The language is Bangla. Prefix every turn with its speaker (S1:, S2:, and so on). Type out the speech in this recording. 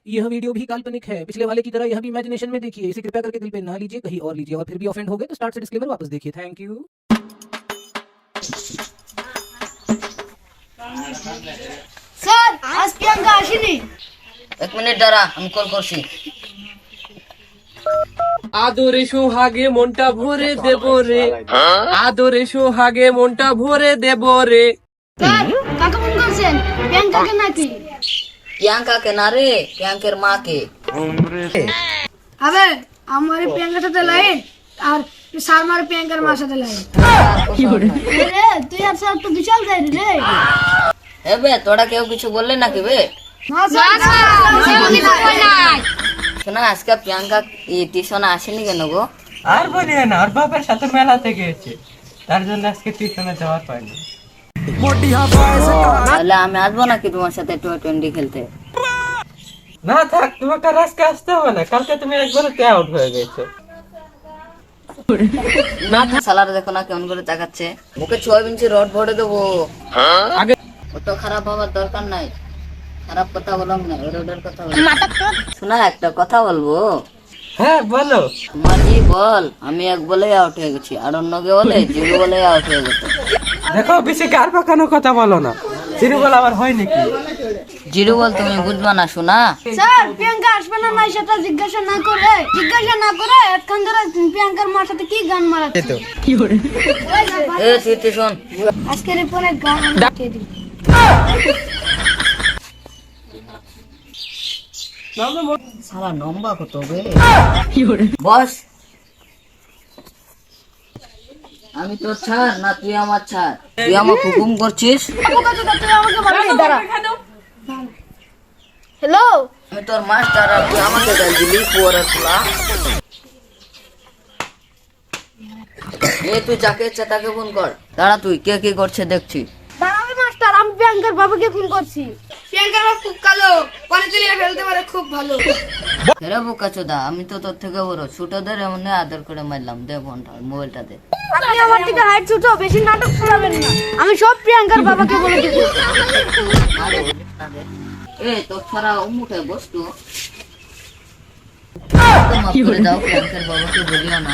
S1: यह वीडियो भी काल्पनिक है, पिछले वाले की तरह यह भी इमेजिनेशन में देखिए। इसे कृपया करके दिल पे ना लीजिए, कहीं और लीजिए, और फिर भी ऑफेंड हो गए तो स्टार्ट से डिस्क्लेमर वापस देखिए। Thank you.
S2: স্যার আজ প্রিয়াঙ্কা আসেনি।
S3: এক মিনিট দাঁড়া, আমি কল করছি।
S4: আদরে সোহাগে মনটা ভরে দেব রে, আদরে সোহাগে মনটা ভরে দেব রে।
S2: স্যার কাকে ফোন করছেন? প্রিয়াঙ্কাকে নাকি?
S3: প্রিয়াঙ্কাকে না রে, প্রিয়াঙ্কের মাকে।
S2: আবে আমার প্রিয়াঙ্কার সাথে লাইন আর স্যার মার প্রিয়াঙ্কার মার সাথে লাইন। রে তুই আর স্যার তো বিশাল যাই রে।
S3: বে তোরা কেউ কিছু বললে নাকি বে?
S2: না স্যার কিছু কই নাই।
S3: শোনা, আজকে প্রিয়াঙ্কা টিউশনে আসেনি কেন গো?
S4: আর বলিয়ে না, আর বাবার সাথে মেলাতে গিয়েছে, তার জন্য আজকে টিউশনে যাওয়ার পাইনি।
S3: তাহলে আমি আসবো নাকি তোমার সাথে টোয়েন্টি খেলতে?
S4: না থাক, তোমাকে আর আজকে আসতে হবে না, কালকে তুমি একবারে আউট হয়ে গেছো।
S3: না থাক, সালার দেখো না কেমন করে তাকাচ্ছে। মুখে 6 ইঞ্চি রড ভরে দেবো।
S4: আগে
S3: অত খারাপ হওয়ার দরকার নাই, খারাপ কথা বললাম না, রোডের কথা বল। শোনা, একটা কথা বলবো?
S4: হ্যাঁ বলো।
S3: মাঝি বল, আমি এক বলে আউট হয়ে গেছি, আর অন্য কে বলে জিরো বলে আউট হয়ে গেছে।
S4: দেখো বেশি কার পাকানো কথা বলো না, জিরো বল আবার হয় নাকি?
S3: জিরো বল তুমি বুঝবা না শোনা।
S2: স্যার প্রিয়াঙ্কা আসবে না নাই সেটা জিজ্ঞাসা না করে একখান ধরে প্রিয়াঙ্কার মার সাথে কি গান মারাচ্ছে।
S3: এ তুই শোন,
S2: আজকের পরে গান মারাচ্ছে দি।
S3: সারা লম্বা কত বে? বস, আমি তোর ছাড় না তুই আমার ছাড়? তুই আমার হুকুম করছিস?
S2: তুই আমাকে বলবি দাঁড়া। হ্যালো
S3: আমি তোর মাস্টার আর তুই আমাকে গাল দিলি পুয়ারা। তুই যাকে ইচ্ছা তাকে ফোন কর। দাঁড়া, তুই কে কি করছে দেখছি।
S2: দাঁড়াবে মাস্টার, আমি প্রিয়াঙ্কার বাবাকে ফোন করছি। প্রিয়াঙ্কার বাবা খুব কালো, পানি তুলিয়ে ফেলতে পারে, খুব ভালো।
S3: হেরে বোকা চোদা, আমি তো তোর থেকে বড়, ছোট ধরে এমন আদর করে মারলাম। দে ফোনটা, মোবাইলটা দে।
S2: আপনি আমার থেকে হাইট ছোট, বেশি নাটক শোনাবেন না। আমি সব প্রিয়াঙ্কার বাবাকে বলে দেব।
S3: তোর ছাড়া মুখে বসতো মাফ করে দাও, প্রিয়াঙ্কার বাবাকে বলিও না।